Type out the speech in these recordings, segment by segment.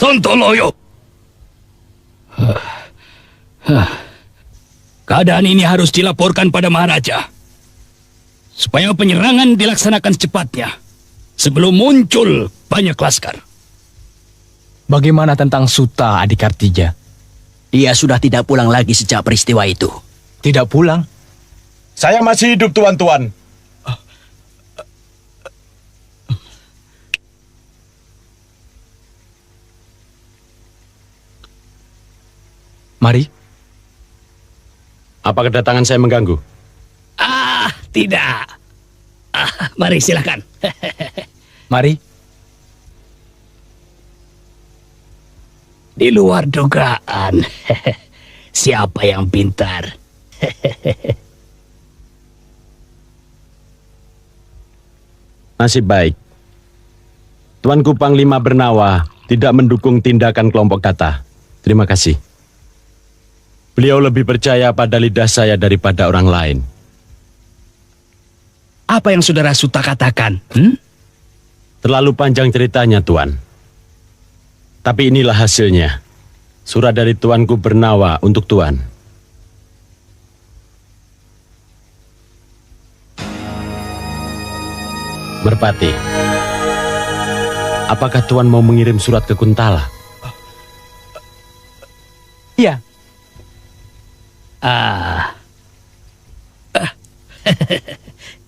Sontoloyo. Keadaan ini harus dilaporkan pada Maharaja, supaya penyerangan dilaksanakan secepatnya, sebelum muncul banyak laskar. Bagaimana tentang Suta Adikartija? Dia sudah tidak pulang lagi sejak peristiwa itu. Tidak pulang? Saya masih hidup, tuan-tuan. Mari. Apa kedatangan saya mengganggu? Tidak. Mari silakan. Mari. Di luar dugaan. Siapa yang pintar? Nasib baik. Tuanku Panglima Bernawa tidak mendukung tindakan kelompok Kata. Terima kasih. Beliau lebih percaya pada lidah saya daripada orang lain. Apa yang Saudara Suta katakan? Terlalu panjang ceritanya, Tuan. Tapi inilah hasilnya. Surat dari Tuanku Bernawa untuk Tuan. Merpati, apakah Tuan mau mengirim surat ke Kuntala? Iya.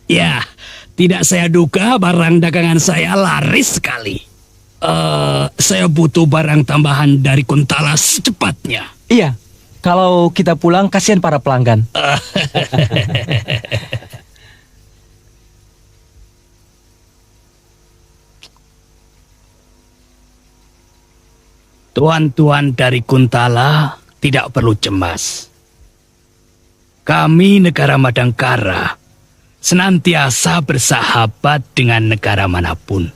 Ya, tidak saya duga barang dagangan saya laris sekali. Saya butuh barang tambahan dari Kuntala secepatnya. Iya. Kalau kita pulang, kasihan para pelanggan. Tuan-tuan dari Kuntala tidak perlu cemas. Kami negara Madangkara senantiasa bersahabat dengan negara manapun.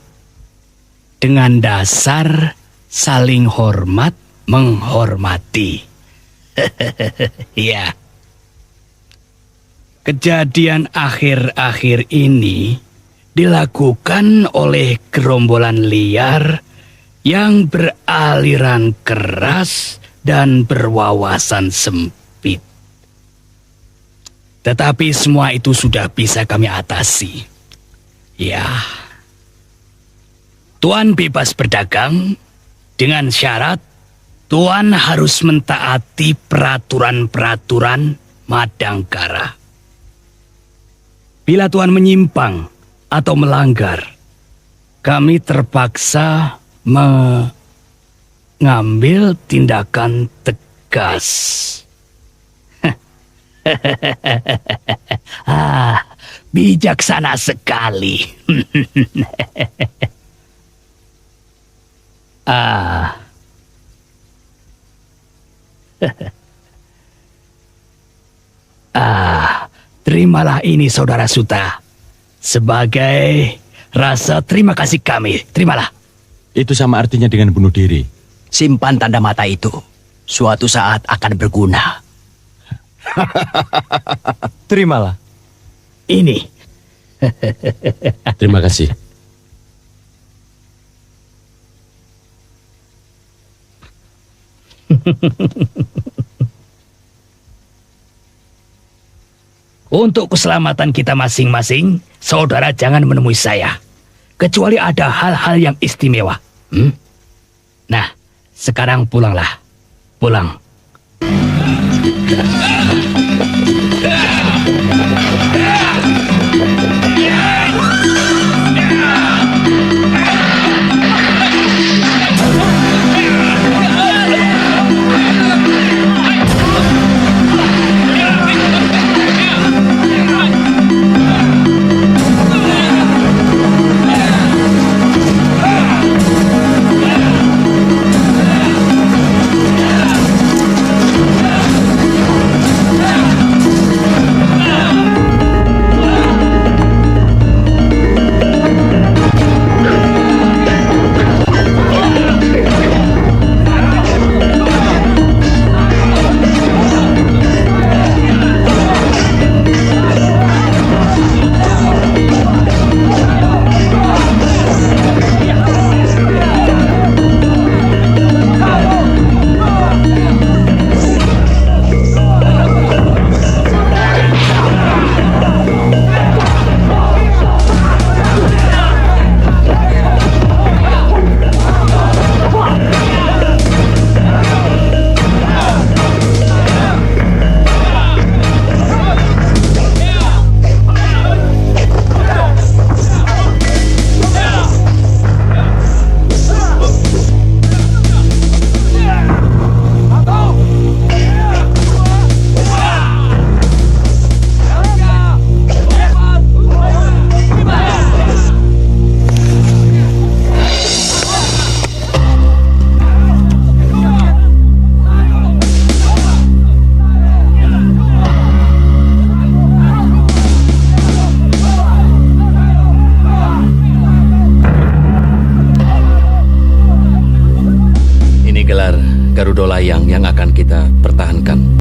Dengan dasar saling hormat menghormati. Ya. Kejadian akhir-akhir ini dilakukan oleh gerombolan liar yang beraliran keras dan berwawasan sempit. Tetapi semua itu sudah bisa kami atasi. Ya. Tuan bebas berdagang dengan syarat Tuan harus mentaati peraturan-peraturan Madangkara. Bila Tuan menyimpang atau melanggar, kami terpaksa mengambil tindakan tegas. Bijaksana sekali. Terimalah ini, Saudara Suta, sebagai rasa terima kasih kami. Terimalah. Itu sama artinya dengan bunuh diri. Simpan tanda mata itu. Suatu saat akan berguna. Terimalah. Ini. Terima kasih. Untuk keselamatan kita masing-masing, saudara jangan menemui saya. Kecuali ada hal-hal yang istimewa. Nah, sekarang pulanglah. Pulang. gelar Garuda Layang yang akan kita pertahankan.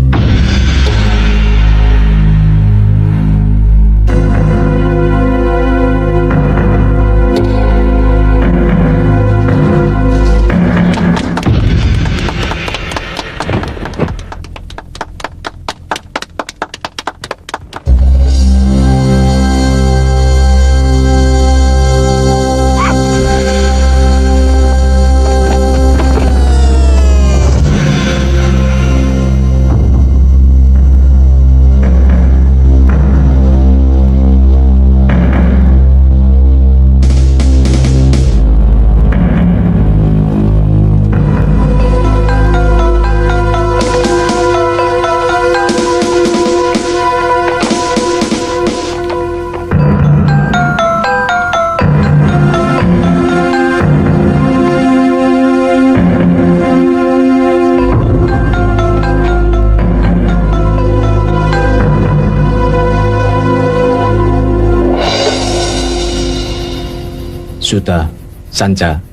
Suta, Sanca,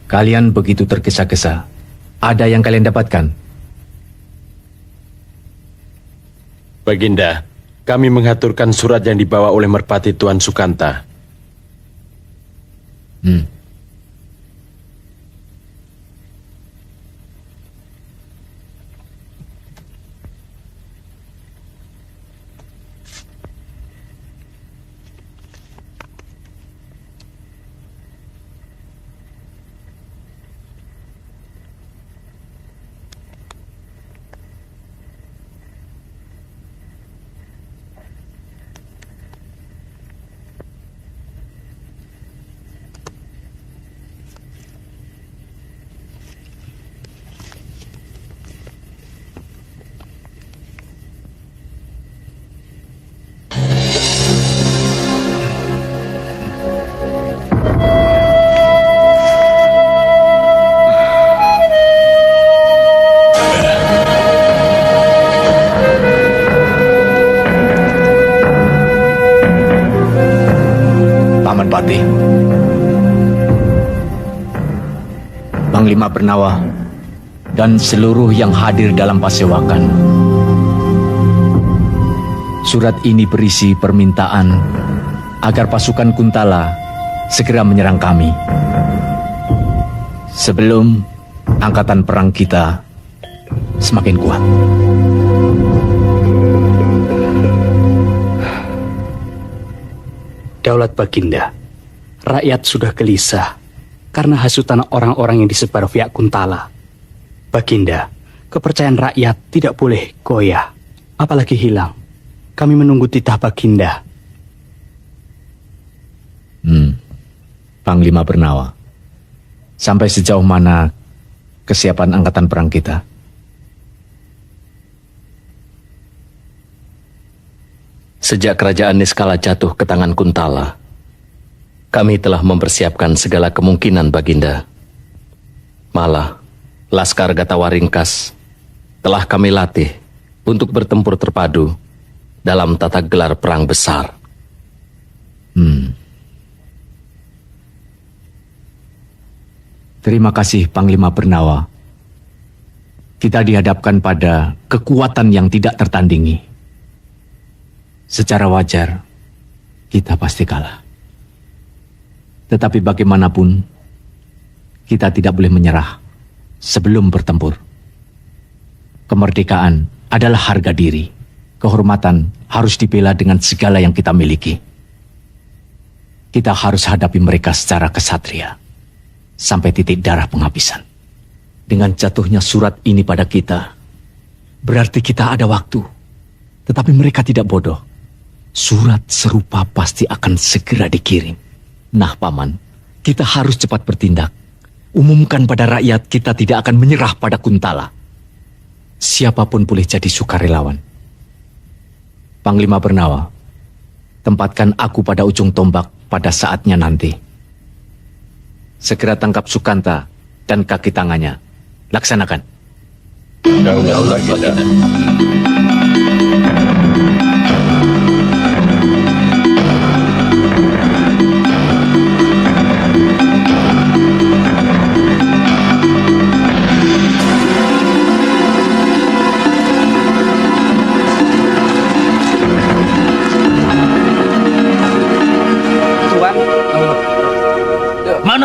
kalian begitu tergesa-gesa. Ada yang kalian dapatkan? Baginda, kami mengaturkan surat yang dibawa oleh Merpati Tuan Sukanta. Paman Pati, Panglima Bernawa, dan seluruh yang hadir dalam pasewakan. Surat ini berisi permintaan agar pasukan Kuntala segera menyerang kami sebelum angkatan perang kita semakin kuat. Daulat Baginda, rakyat sudah gelisah karena hasutan orang-orang yang disebar pihak Kuntala. Baginda, kepercayaan rakyat tidak boleh goyah, apalagi hilang. Kami menunggu titah Baginda. Panglima Bernawa, sampai sejauh mana kesiapan angkatan perang kita? Sejak kerajaan Niskala jatuh ke tangan Kuntala, kami telah mempersiapkan segala kemungkinan, Baginda. Malah, Laskar Gatawaringkas telah kami latih untuk bertempur terpadu dalam tata gelar perang besar. Terima kasih Panglima Bernawa. Kita dihadapkan pada kekuatan yang tidak tertandingi. Secara wajar, kita pasti kalah. Tetapi bagaimanapun, kita tidak boleh menyerah sebelum bertempur. Kemerdekaan adalah harga diri. Kehormatan harus dibela dengan segala yang kita miliki. Kita harus hadapi mereka secara kesatria, sampai titik darah penghabisan. Dengan jatuhnya surat ini pada kita, berarti kita ada waktu. Tetapi mereka tidak bodoh. Surat serupa pasti akan segera dikirim. Nah, Paman, kita harus cepat bertindak. Umumkan pada rakyat kita tidak akan menyerah pada Kuntala. Siapapun boleh jadi sukarelawan. Panglima Bernawa, tempatkan aku pada ujung tombak pada saatnya nanti. Segera tangkap Sukanta dan kaki tangannya. Laksanakan. Daulat Baginda.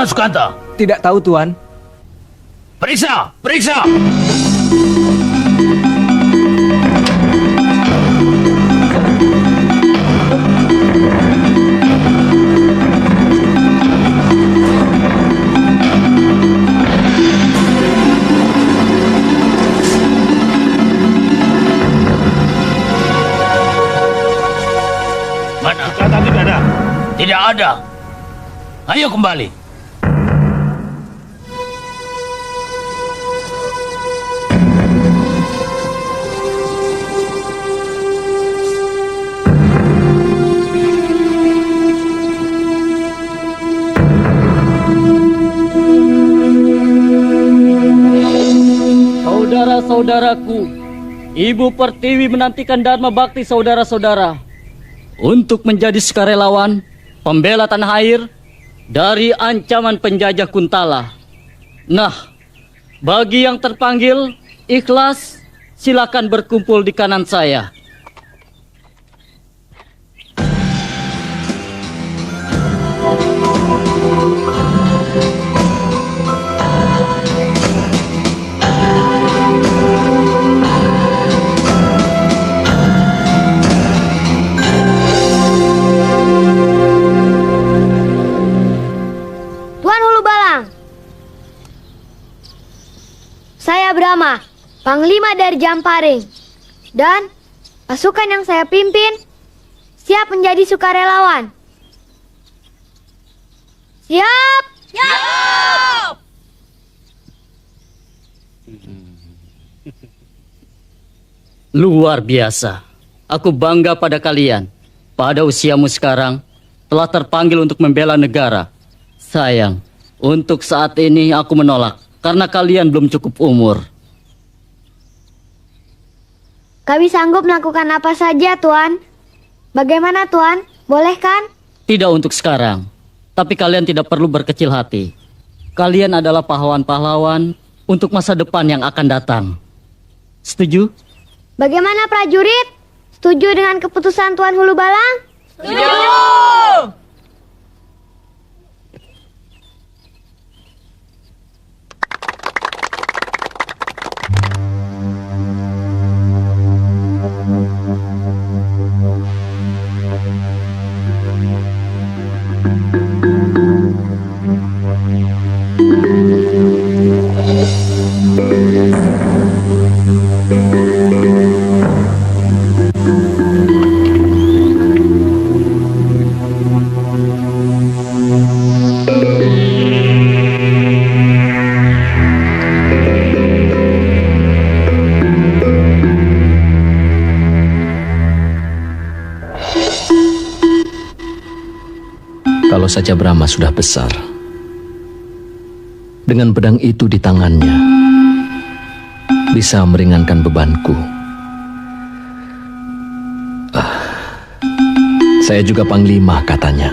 mana Sukanta? Tidak tahu, Tuan. Periksa, periksa. Mana? Sukanta tidak ada. Tidak ada. Ayo kembali. Saudara-saudaraku, Ibu Pertiwi menantikan Dharma Bakti saudara-saudara untuk menjadi sukarelawan pembela tanah air dari ancaman penjajah Kuntala. Nah, bagi yang terpanggil ikhlas, silakan berkumpul di kanan saya. Tuan Hulu Balang, saya Brahma, Panglima dari Jamparing, dan pasukan yang saya pimpin siap menjadi sukarelawan. Siap? Siap! Luar biasa. Aku bangga pada kalian. Pada usiamu sekarang, telah terpanggil untuk membela negara. Sayang, untuk saat ini aku menolak, karena kalian belum cukup umur. Kami sanggup melakukan apa saja, Tuan. Bagaimana, Tuan? Boleh kan? Tidak untuk sekarang, tapi kalian tidak perlu berkecil hati. Kalian adalah pahlawan-pahlawan untuk masa depan yang akan datang. Setuju? Bagaimana, prajurit? Setuju dengan keputusan Tuan Hulu Balang? Setuju! Kalau saja Brahma sudah besar, dengan pedang itu di tangannya, bisa meringankan bebanku. Saya juga panglima katanya.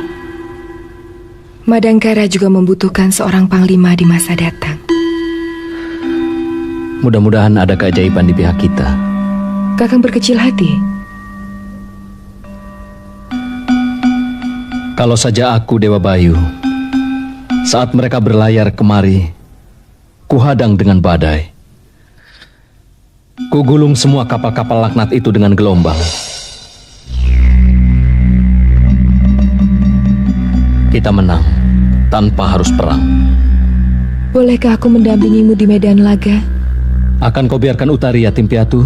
Madangkara juga membutuhkan seorang panglima di masa datang. Mudah-mudahan ada keajaiban di pihak kita. Kakang berkecil hati. Kalau saja aku Dewa Bayu, saat mereka berlayar kemari, kuhadang dengan badai. Kugulung semua kapal-kapal laknat itu dengan gelombang. Kita menang tanpa harus perang. Bolehkah aku mendampingimu di medan laga? Akan kau biarkan Utaria, Timpiatu?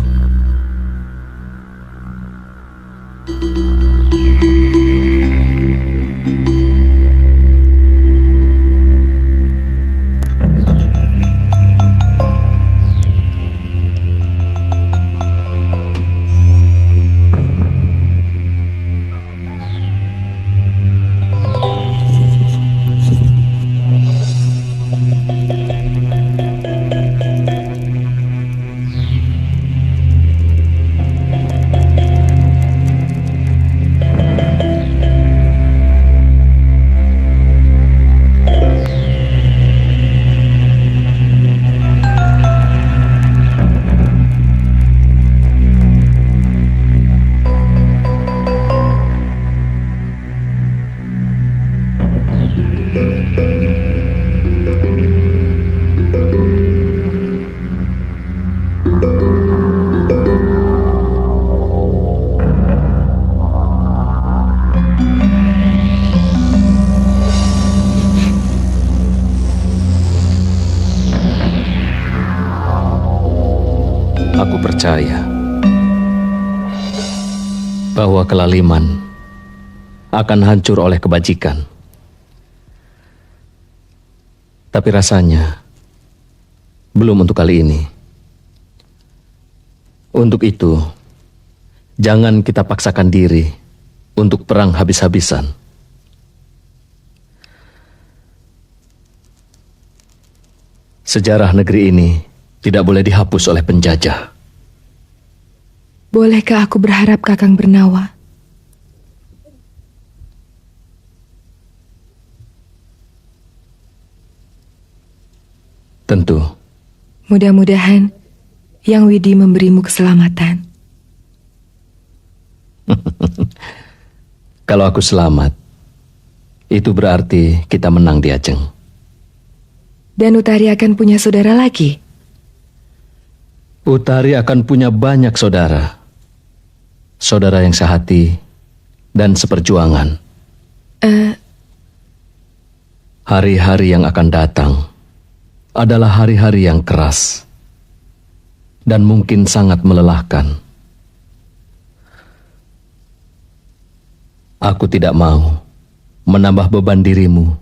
Aku percaya bahwa kelaliman akan hancur oleh kebajikan. Tapi rasanya belum untuk kali ini. Untuk itu, jangan kita paksakan diri untuk perang habis-habisan. Sejarah negeri ini tidak boleh dihapus oleh penjajah. Bolehkah aku berharap Kakang Bernawa? Tentu. Mudah-mudahan Yang Widi memberimu keselamatan. Kalau aku selamat, itu berarti kita menang di Ajeng. Dan Utari akan punya saudara lagi? Utari akan punya banyak saudara. Saudara yang sehati dan seperjuangan. Hari-hari yang akan datang adalah hari-hari yang keras dan mungkin sangat melelahkan. Aku tidak mau menambah beban dirimu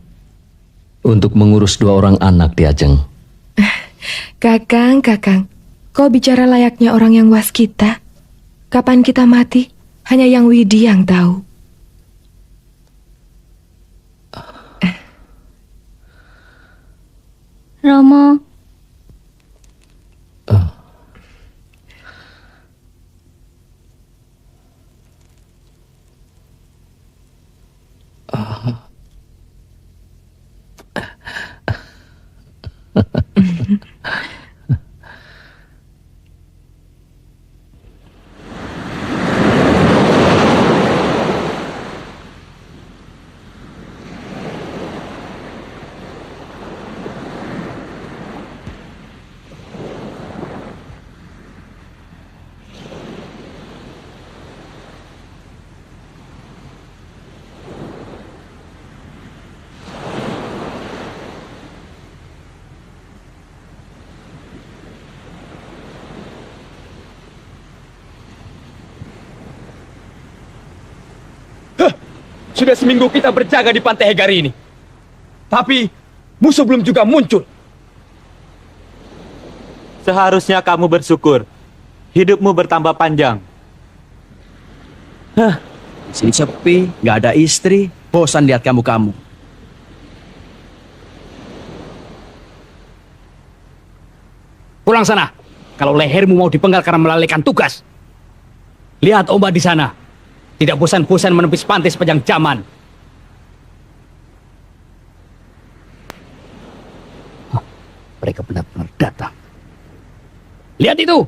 untuk mengurus 2 orang anak di Ajeng. Kakang, kau bicara layaknya orang yang waskita. Kapan kita mati, hanya Yang Widi yang tahu. Romo, Sudah seminggu kita berjaga di Pantai Hegar ini. Tapi musuh belum juga muncul. Seharusnya kamu bersyukur. Hidupmu bertambah panjang. Di sini sepi, nggak ada istri. Bosan lihat kamu-kamu. Pulang sana. Kalau lehermu mau dipenggal karena melalaikan tugas. Lihat ombak di sana. Tidak bosan-bosan menepis pantai sepanjang zaman. Mereka benar-benar datang. Lihat itu.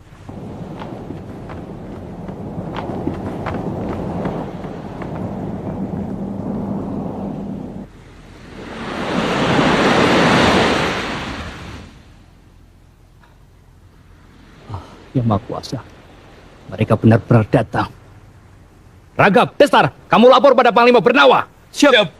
Yang Maha Kuasa. Mereka benar-benar datang. Ragab, Destar, kamu lapor pada Panglima Bernawa. Siap.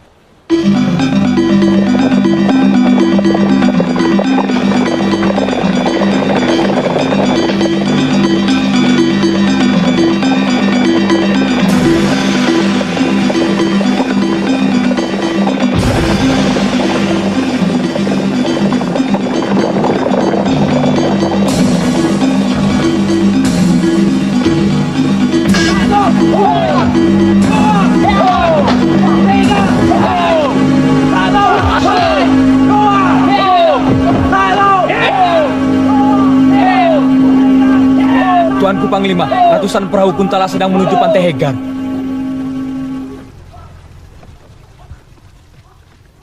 Tuanku Panglima, ratusan perahu Kuntala sedang menuju Pantai Hegar.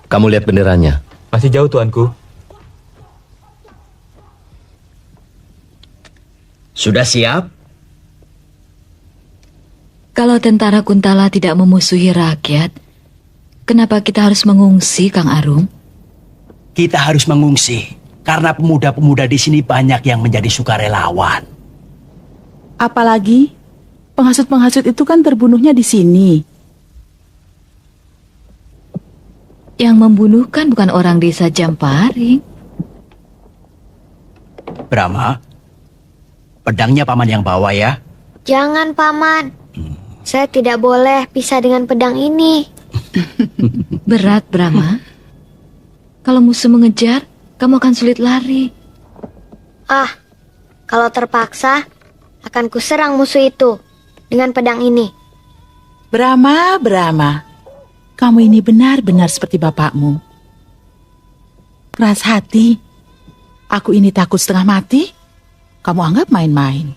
Kamu lihat benderanya? Masih jauh, Tuanku. Sudah siap? Kalau tentara Kuntala tidak memusuhi rakyat, kenapa kita harus mengungsi, Kang Arum? Kita harus mengungsi karena pemuda-pemuda di sini banyak yang menjadi sukarelawan. Apalagi penghasut-penghasut itu kan terbunuhnya di sini. Yang membunuh kan bukan orang desa Jamparing. Brahma, Pedangnya paman yang bawa ya. Jangan, Paman. Saya tidak boleh pisah dengan pedang ini. Berat, Brahma. Kalau musuh mengejar, kamu akan sulit lari. Ah, kalau terpaksa, akan kuserang musuh itu dengan pedang ini. Brahma, Brahma, kamu ini benar-benar seperti bapakmu. Keras hati. Aku ini takut setengah mati, kamu anggap main-main.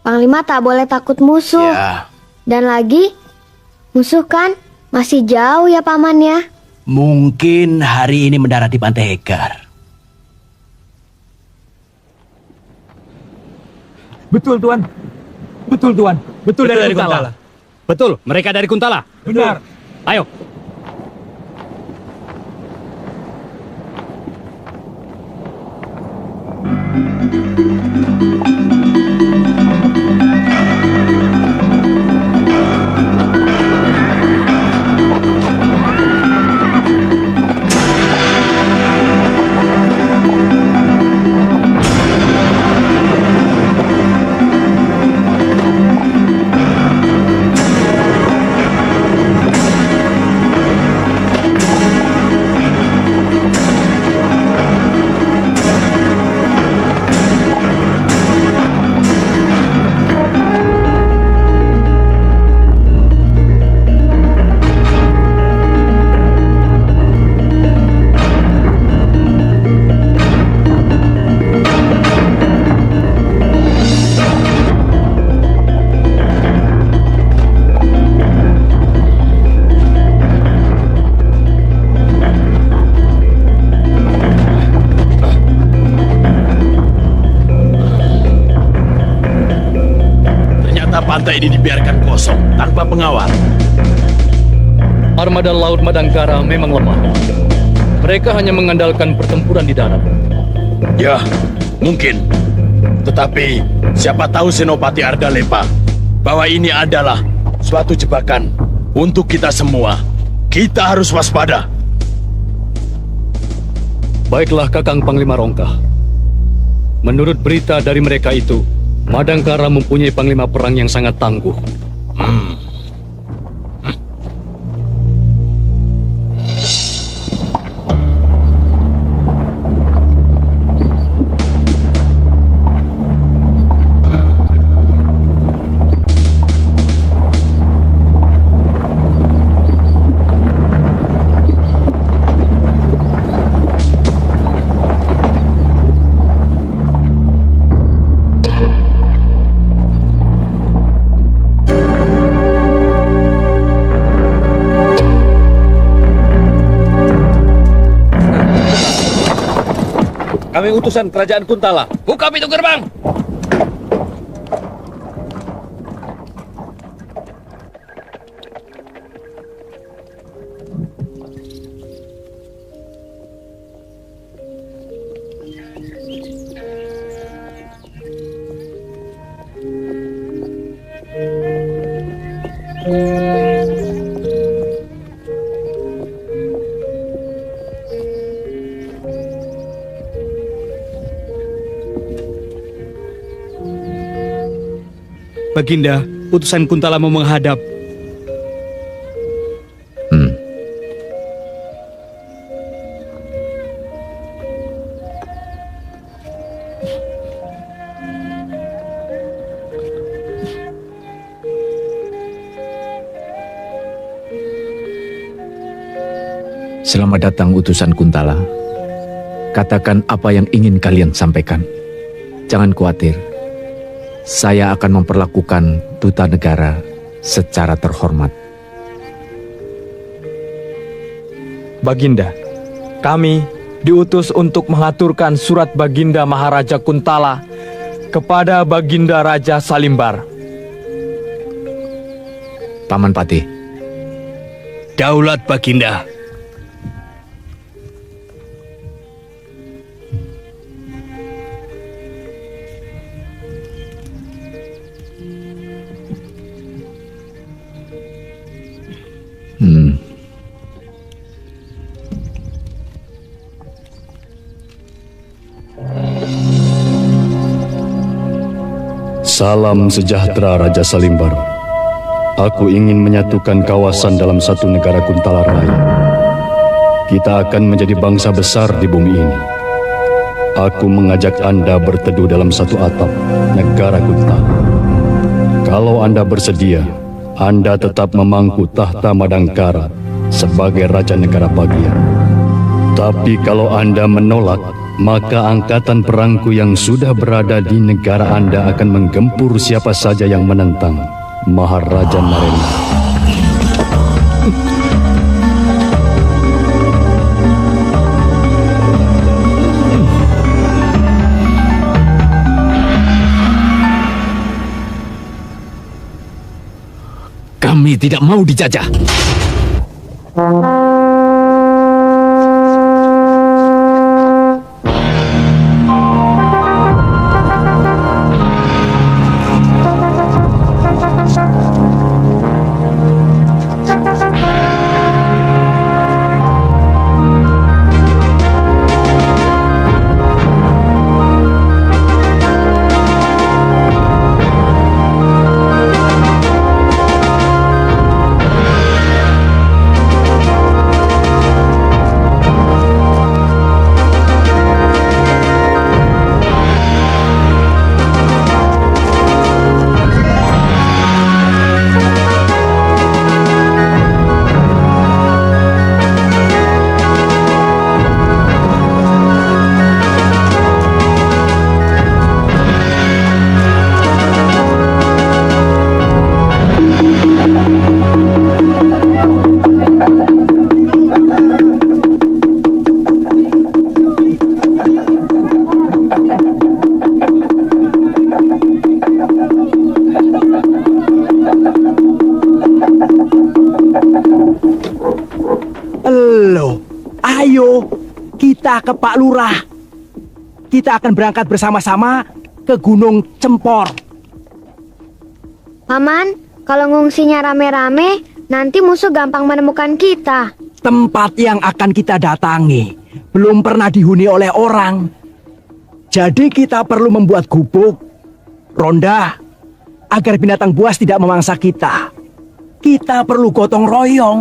Panglima tak boleh takut musuh. Ya, Dan lagi, musuh kan masih jauh ya, Paman ya. mungkin hari ini mendarat di Pantai Hegar. Betul, Tuan. Betul, Tuan. Betul dari Kuntala. Betul, mereka dari Kuntala. Benar. Ayo. Pantai ini dibiarkan kosong tanpa pengawal. Armada Laut Madangkara memang lemah. Mereka hanya mengandalkan pertempuran di darat. Ya, mungkin. Tetapi siapa tahu Senopati Ardalepa bahwa ini adalah suatu jebakan untuk kita semua. Kita harus waspada. Baiklah Kakang Panglima Rongkah. Menurut berita dari mereka itu, Madangkara mempunyai panglima perang yang sangat tangguh. Kami utusan kerajaan Kuntala. Buka pintu gerbang. Baginda, utusan Kuntala mau menghadap. Selamat datang utusan Kuntala. Katakan apa yang ingin kalian sampaikan. Jangan khawatir. Saya akan memperlakukan duta negara secara terhormat. Baginda, kami diutus untuk mengaturkan surat Baginda Maharaja Kuntala kepada Baginda Raja Salimbar. Paman Patih. Daulat Baginda. Salam sejahtera Raja Salimbar. Aku ingin menyatukan kawasan dalam satu negara Kuntala Raya. Kita akan menjadi bangsa besar di bumi ini. Aku mengajak Anda berteduh dalam satu atap negara Kuntala. Kalau Anda bersedia, Anda tetap memangku tahta Madangkara sebagai Raja Negara Bagian. Tapi kalau Anda menolak, maka angkatan perangku yang sudah berada di negara Anda akan menggempur siapa saja yang menentang Maharaja Narendra. Kami tidak mau dijajah. Kita ke Pak Lurah. Kita akan berangkat bersama-sama ke Gunung Cempor. Paman, kalau ngungsinya rame-rame, nanti musuh gampang menemukan kita. Tempat yang akan kita datangi belum pernah dihuni oleh orang. Jadi kita perlu membuat gubuk, ronda, agar binatang buas tidak memangsa kita. Kita perlu gotong royong.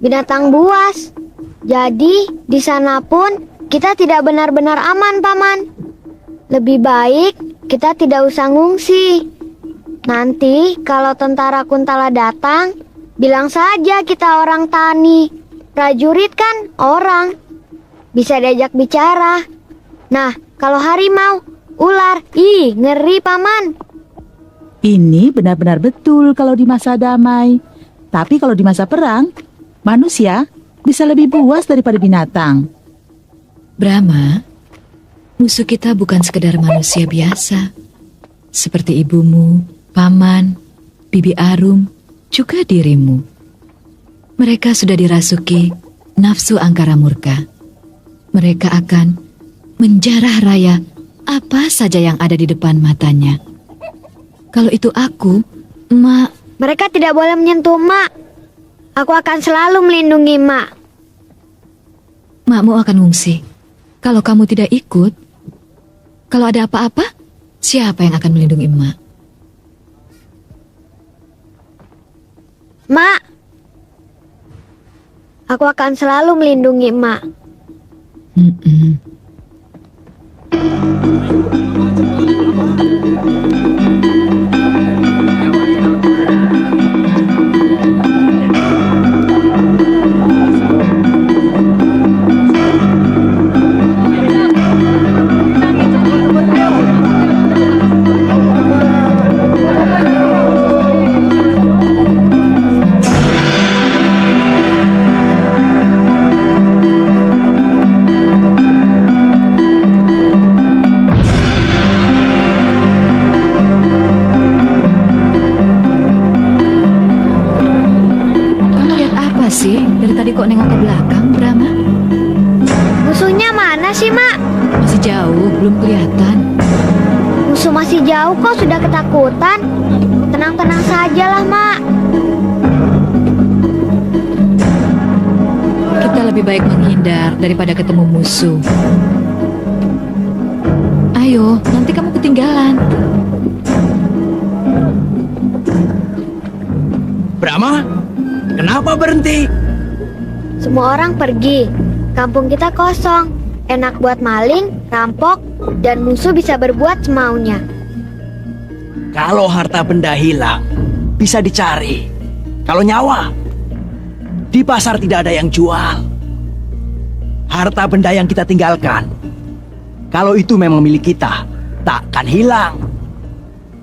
Binatang buas? Jadi, di sana pun kita tidak benar-benar aman, Paman. Lebih baik kita tidak usah ngungsi. Nanti kalau tentara Kuntala datang, bilang saja kita orang tani. Prajurit kan orang, bisa diajak bicara. Nah, kalau harimau, ular, ngeri, Paman. Ini benar-benar betul kalau di masa damai. Tapi kalau di masa perang, manusia bisa lebih buas daripada binatang. Brahma, musuh kita bukan sekedar manusia biasa. Seperti ibumu, paman, bibi Arum, juga dirimu. Mereka sudah dirasuki nafsu angkara murka. Mereka akan menjarah raya apa saja yang ada di depan matanya. Kalau itu aku, Mak... Mereka tidak boleh menyentuh Mak. Aku akan selalu melindungi Mak. Makmu akan ngungsi. Kalau kamu tidak ikut, kalau ada apa-apa, siapa yang akan melindungi Mak? Mak, aku akan selalu melindungi Mak. Kok nengok ke belakang, Brahma? Musuhnya mana sih, Mak? Masih jauh, belum kelihatan. Musuh masih jauh kok sudah ketakutan. Tenang-tenang sajalah, Mak. Kita lebih baik menghindar daripada ketemu musuh. Ayo, nanti kamu ketinggalan. Brahma, kenapa berhenti? Semua orang pergi. Kampung kita kosong. Enak buat maling, rampok, dan musuh bisa berbuat semaunya. Kalau harta benda hilang, bisa dicari. Kalau nyawa, di pasar tidak ada yang jual. Harta benda yang kita tinggalkan, kalau itu memang milik kita, takkan hilang.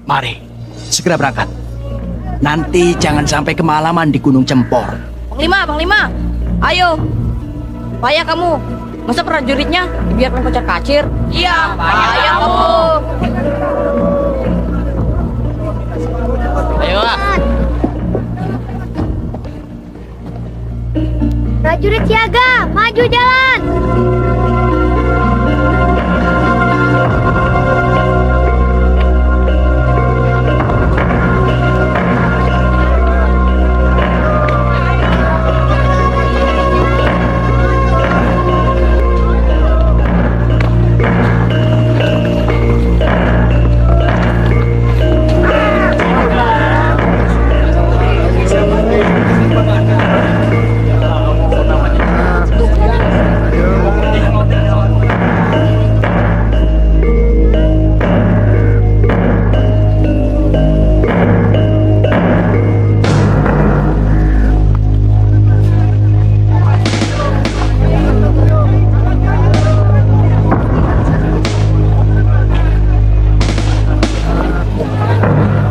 Mari, segera berangkat. Nanti jangan sampai kemalaman di Gunung Cempor. Panglima, ayo. Payah kamu. Masa prajuritnya dibiarkan kocar kacir? Iya, payah kamu. Ayo, Prajurit siaga, maju jalan.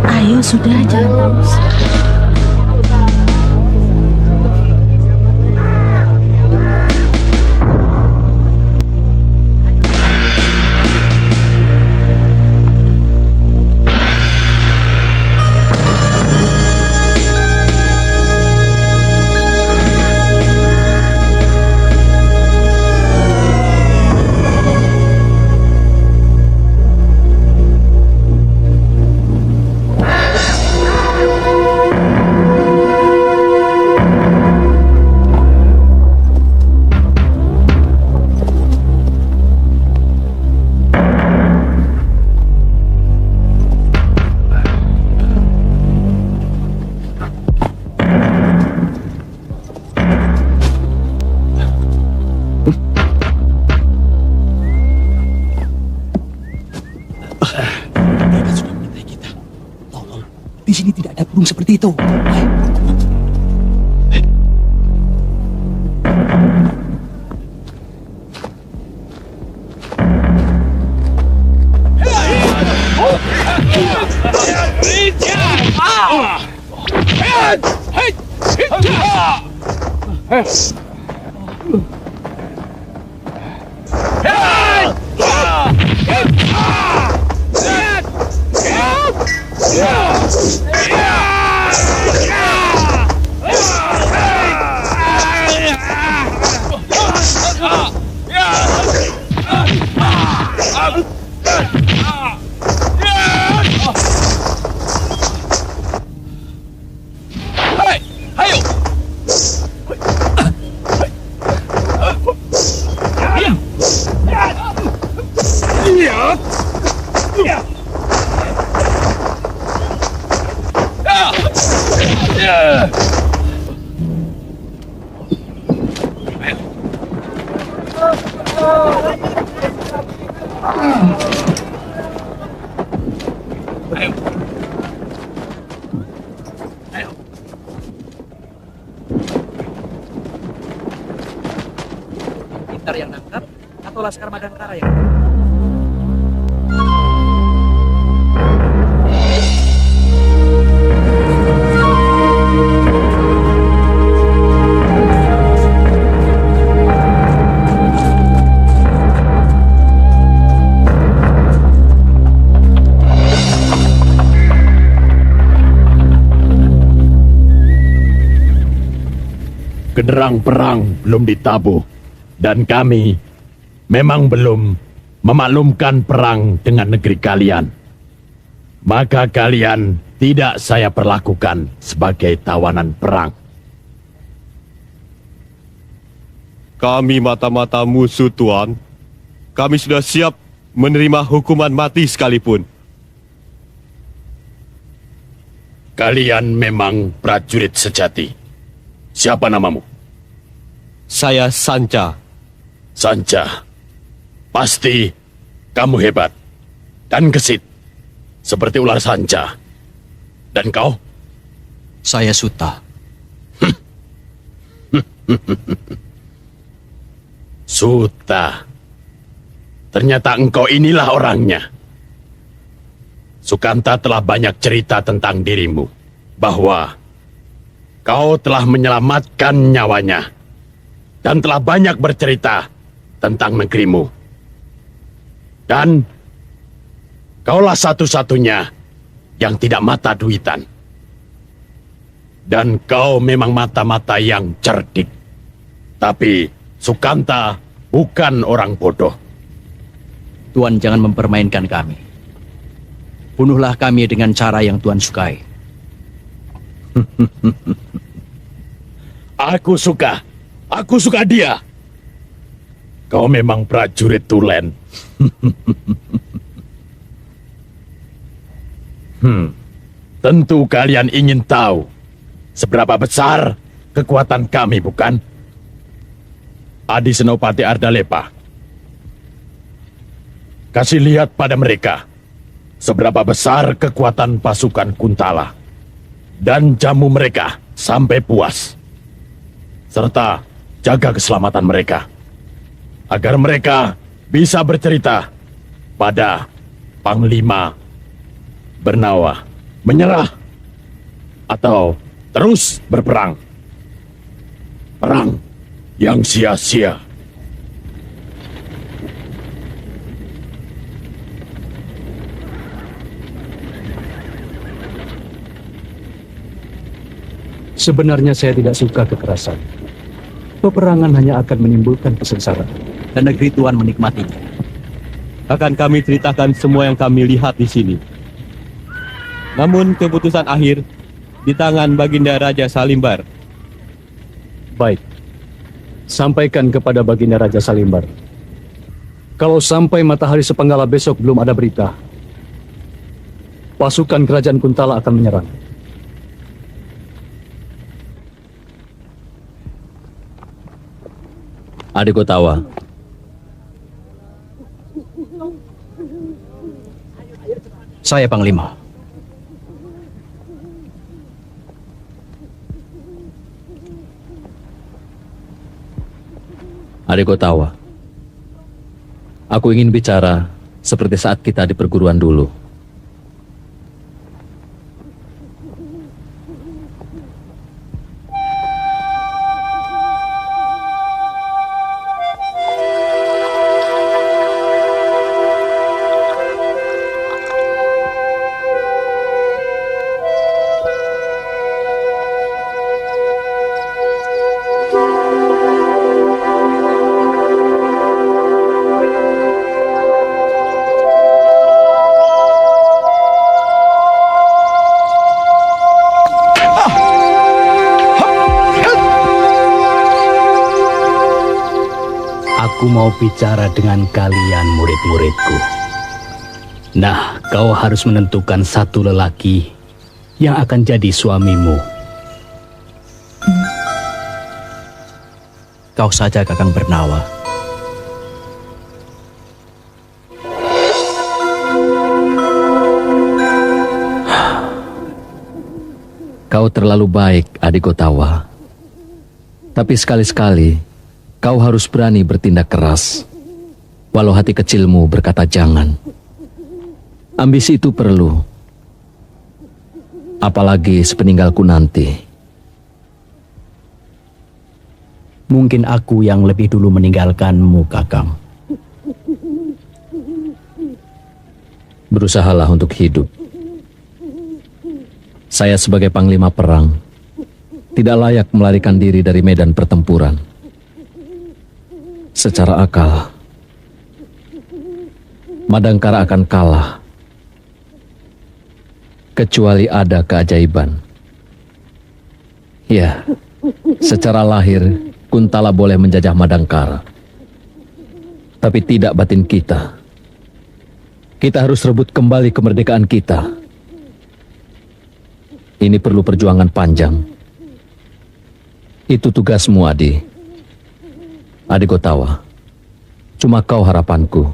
Ayo sudah, jangan nangis. Di sini tidak ada burung seperti itu. Pintar yang nangkap atau Laskar Madangkara yang Genderang perang belum ditabuh, dan kami memang belum memaklumkan perang dengan negeri kalian. Maka kalian tidak saya perlakukan sebagai tawanan perang. Kami mata-mata musuh, Tuan. Kami sudah siap menerima hukuman mati sekalipun. Kalian memang prajurit sejati. Siapa namamu? Saya Sanca. Sanca. Pasti kamu hebat dan gesit seperti ular sanca. Dan kau? Saya Suta. Suta. Ternyata engkau inilah orangnya. Sukanta telah banyak cerita tentang dirimu, bahwa kau telah menyelamatkan nyawanya dan telah banyak bercerita tentang negerimu. Dan kaulah satu-satunya yang tidak mata duitan. Dan kau memang mata-mata yang cerdik. Tapi Sukanta bukan orang bodoh. Tuan jangan mempermainkan kami. Bunuhlah kami dengan cara yang Tuan sukai. Aku suka dia. Kau memang prajurit tulen. Tentu kalian ingin tahu seberapa besar kekuatan kami, bukan? Adi Senopati Ardalepa, kasih lihat pada mereka seberapa besar kekuatan pasukan Kuntala dan jamu mereka sampai puas. Serta jaga keselamatan mereka agar mereka bisa bercerita pada Panglima Bernawa menyerah atau terus berperang. Perang yang sia-sia. Sebenarnya saya tidak suka kekerasan. Peperangan hanya akan menimbulkan kesengsaraan. Dan negeri Tuan menikmatinya. Akan kami ceritakan semua yang kami lihat di sini. Namun keputusan akhir di tangan Baginda Raja Salimbar. Baik. Sampaikan kepada Baginda Raja Salimbar. Kalau sampai matahari sepenggala besok belum ada berita, pasukan kerajaan Kuntala akan menyerang. Adegotawa, Saya Panglima. Adegotawa, aku ingin bicara seperti saat kita di perguruan dulu. Aku mau bicara dengan kalian murid-muridku. Nah, kau harus menentukan satu lelaki yang akan jadi suamimu. Kau saja Kakang Bernawa. Kau terlalu baik, Adegotawa. Tapi sekali-sekali kau harus berani bertindak keras, walau hati kecilmu berkata jangan. Ambisi itu perlu, apalagi sepeninggalku nanti. Mungkin aku yang lebih dulu meninggalkanmu, Kakang. Berusahalah untuk hidup. Saya sebagai panglima perang tidak layak melarikan diri dari medan pertempuran. Secara akal, Madangkara akan kalah, kecuali ada keajaiban. Ya, secara lahir, Kuntala boleh menjajah Madangkara. Tapi tidak batin kita. Kita harus rebut kembali kemerdekaan kita. Ini perlu perjuangan panjang. Itu tugasmu, Adi. Adi Gotawa. Cuma kau harapanku.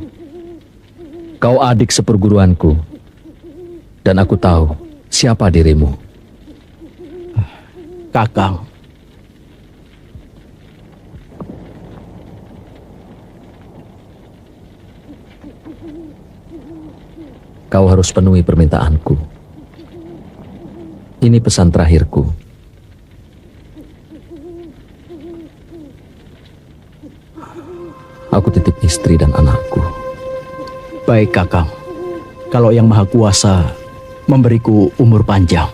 Kau adik seperguruanku. Dan aku tahu siapa dirimu. Kakang. Kau harus penuhi permintaanku. Ini pesan terakhirku. Aku titip istri dan anakku. Baik, Kakang. Kalau Yang Maha Kuasa memberiku umur panjang.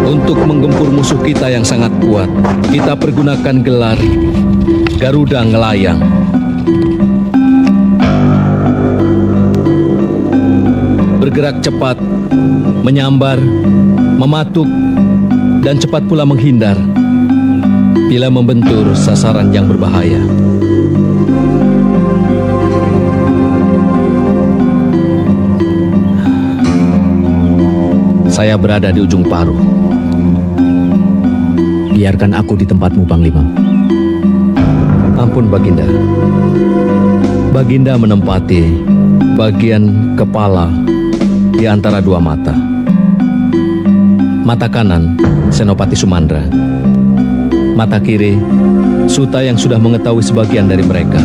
Untuk menggempur musuh kita yang sangat kuat, kita pergunakan gelar Garuda Ngelayang. Bergerak cepat, menyambar, mematuk, dan cepat pula menghindar bila membentur sasaran yang berbahaya. Saya berada di ujung paruh. Biarkan aku di tempatmu, Panglima. Ampun, Baginda. Baginda menempati bagian kepala di antara dua mata. Mata kanan, Senopati Sumandra. Mata kiri, Suta yang sudah mengetahui sebagian dari mereka.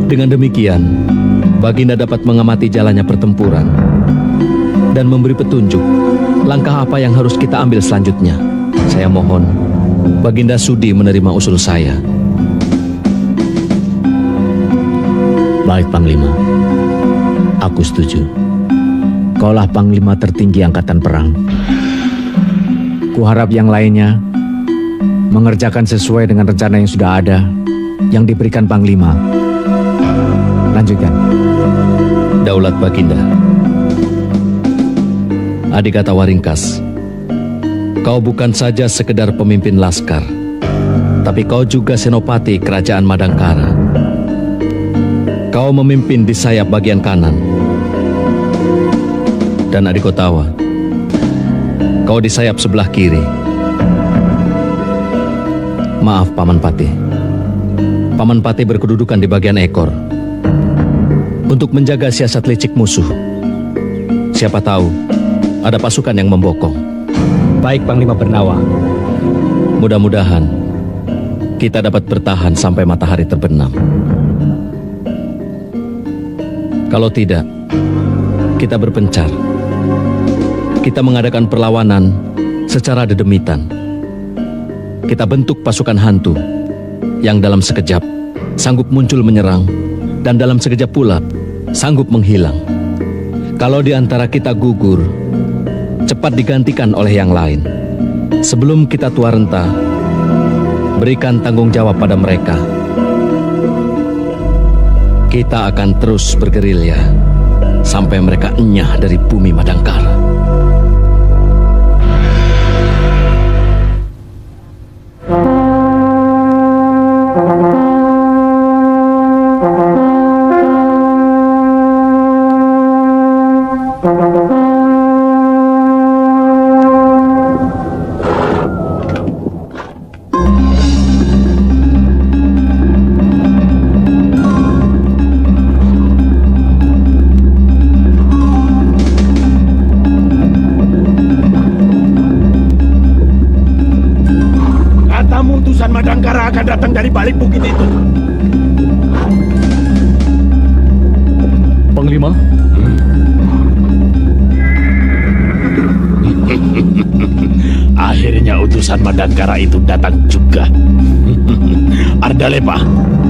Dengan demikian, Baginda dapat mengamati jalannya pertempuran dan memberi petunjuk langkah apa yang harus kita ambil selanjutnya. Saya mohon, Baginda sudi menerima usul saya. Baik, Panglima. Aku setuju. Kaulah Panglima tertinggi Angkatan Perang. Kuharap yang lainnya mengerjakan sesuai dengan rencana yang sudah ada, yang diberikan Panglima. Lanjutkan. Daulat Baginda. Adikata Waringkas, kau bukan saja sekedar pemimpin laskar, tapi kau juga senopati kerajaan Madangkara. Kau memimpin di sayap bagian kanan. Dan Adi Gotawa, kau di sayap sebelah kiri. Maaf, Paman Patih. Paman Patih berkedudukan di bagian ekor untuk menjaga siasat licik musuh. Siapa tahu ada pasukan yang membokong. Baik, Panglima Bernawa. Mudah-mudahan kita dapat bertahan sampai matahari terbenam. Kalau tidak, kita berpencar. Kita mengadakan perlawanan secara dedemitan. Kita bentuk pasukan hantu yang dalam sekejap sanggup muncul menyerang dan dalam sekejap pula sanggup menghilang. Kalau di antara kita gugur, cepat digantikan oleh yang lain. Sebelum kita tua renta, berikan tanggung jawab pada mereka. Kita akan terus bergerilya sampai mereka enyah dari bumi Madangkara. Madangkara akan datang dari balik bukit itu. Panglima? Akhirnya utusan Madangkara itu datang juga. Ardalepa,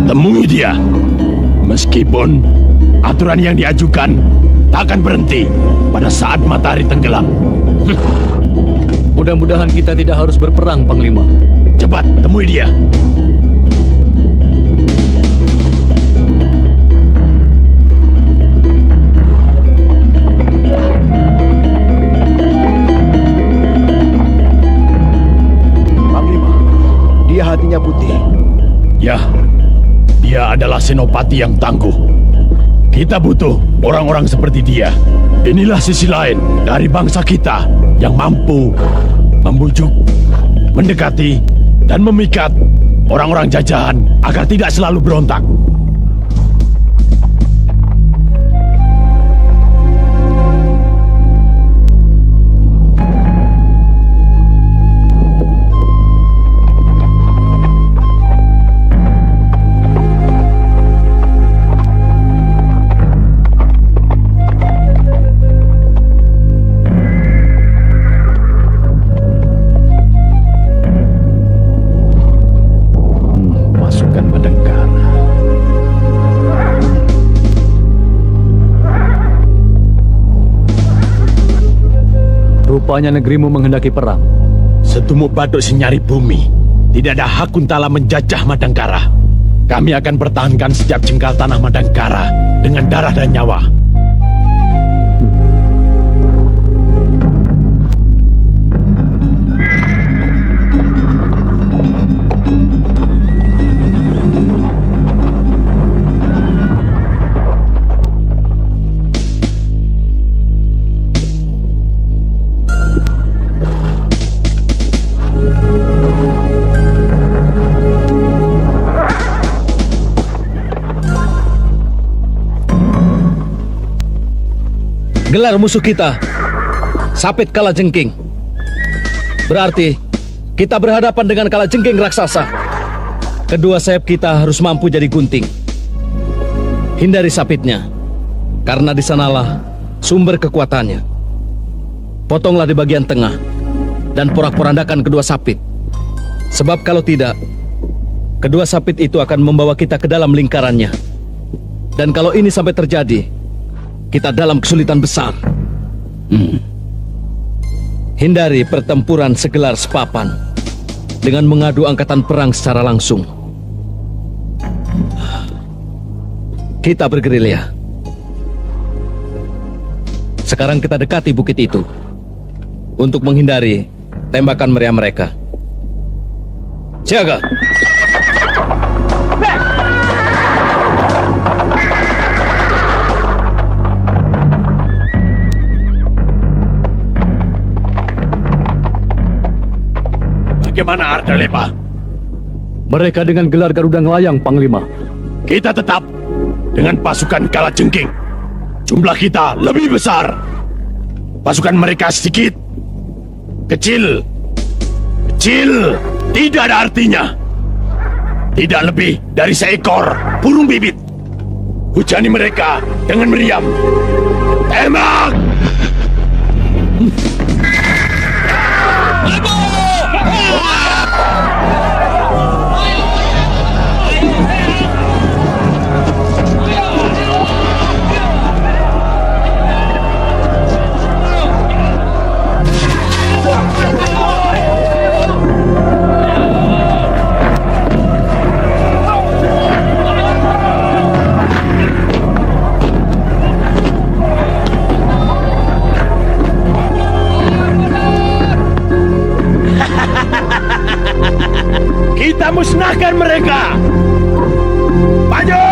temui dia. Meskipun aturan yang diajukan tak akan berhenti pada saat matahari tenggelam. Mudah-mudahan kita tidak harus berperang, Panglima. Cepat, temui dia. Panglima kakinya putih? Ya, dia adalah senopati yang tangguh. Kita butuh orang-orang seperti dia. Inilah sisi lain dari bangsa kita yang mampu membujuk, mendekati, dan memikat orang-orang jajahan agar tidak selalu berontak. Rupanya negerimu menghendaki perang. Setumuk Batuk Senyari Bumi. Tidak ada hak Kuntala menjajah Madangkara. Kami akan pertahankan setiap jengkal tanah Madangkara dengan darah dan nyawa. Gelar musuh kita, Sapit Kalajengking. Berarti kita berhadapan dengan Kalajengking raksasa. Kedua sayap kita harus mampu jadi gunting. Hindari sapitnya, karena di sanalah sumber kekuatannya. Potonglah di bagian tengah dan porak-porandakan kedua sapit. Sebab kalau tidak, kedua sapit itu akan membawa kita ke dalam lingkarannya. Dan kalau ini sampai terjadi, kita dalam kesulitan besar. Hindari pertempuran segelar sepapan dengan mengadu angkatan perang secara langsung. Kita bergerilya. Sekarang kita dekati bukit itu untuk menghindari tembakan meriam mereka. Siaga! Bagaimana Ardalepa? Mereka dengan gelar Garuda Ngelayang, Panglima. Kita tetap dengan pasukan Kalajengking. Jumlah kita lebih besar. Pasukan mereka sedikit. Kecil. Kecil. Tidak ada artinya. Tidak lebih dari seekor burung bibit. Hujani mereka dengan meriam. Tembak! Kita musnahkan mereka. Maju!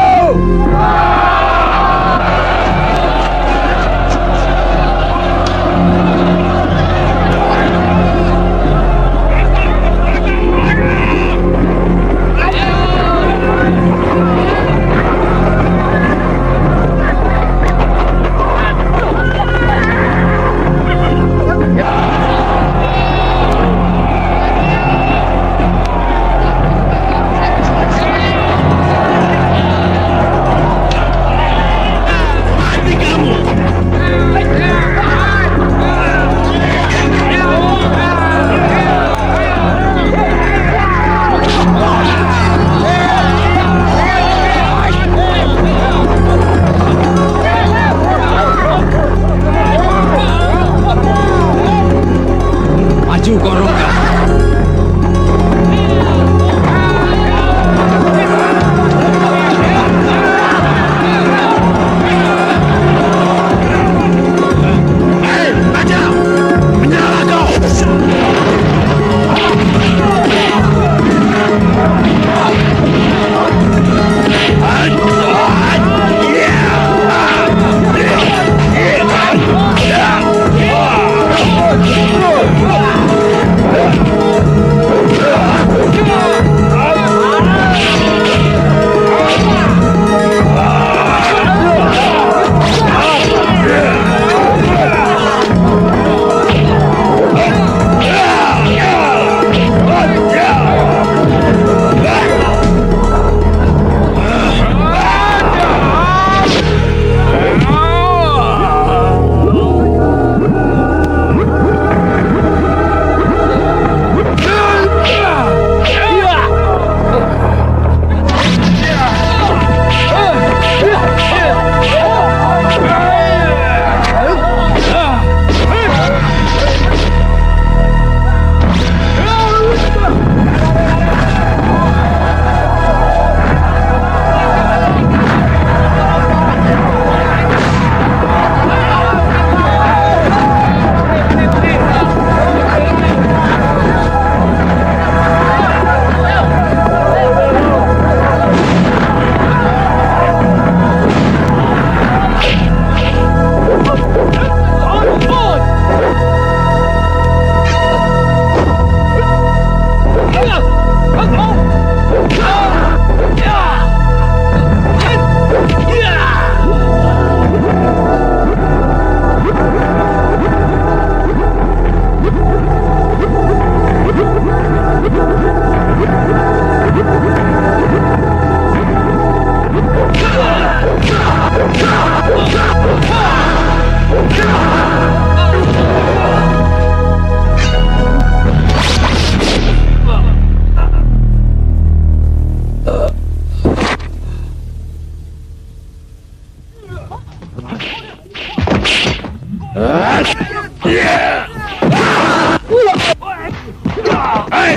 Hei,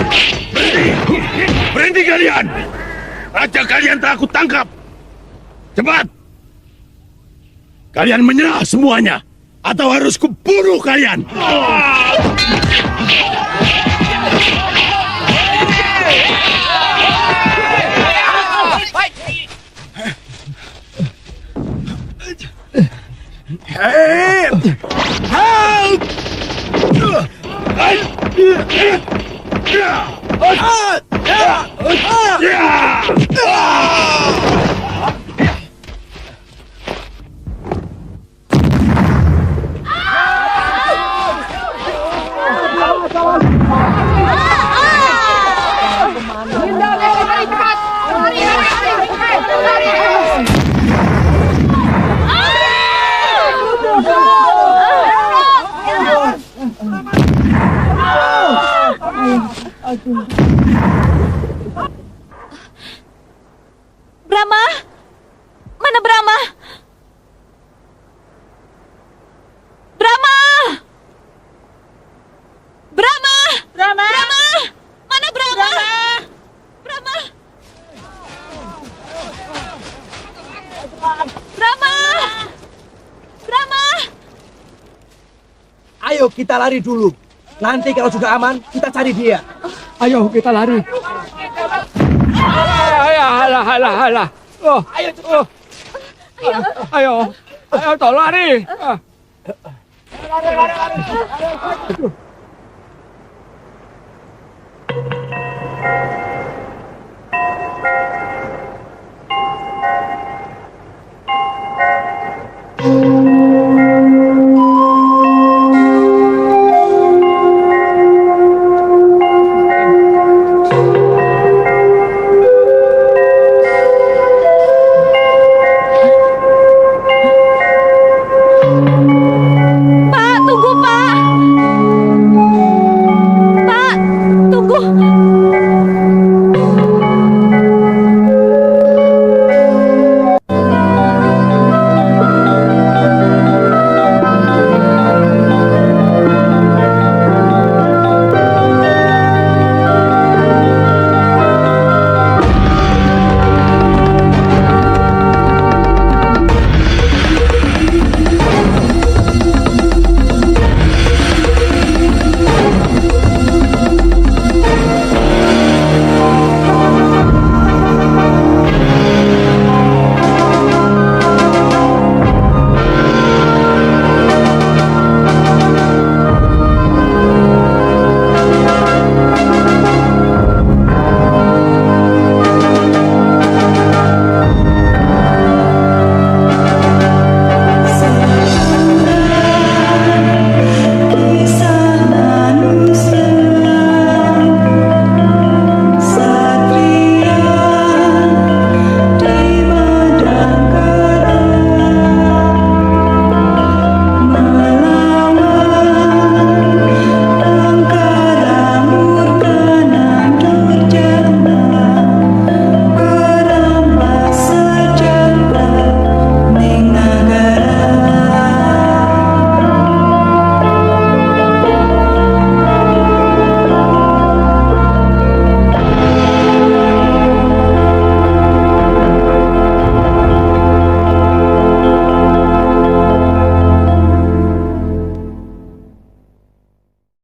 berhenti! Berhenti kalian! Raja kalian telah aku tangkap. Cepat! Kalian menyerah semuanya, atau harus kubunuh kalian. Brahma? Mana Brahma? Brahma! Brahma! Brahma! Brahma! Mana Brahma? Brahma! Brahma! Brahma! Ayo kita lari dulu. Nanti kalau sudah aman, kita cari dia. Ayo kita lari. Alah. Ayo, tolong lari. Lari.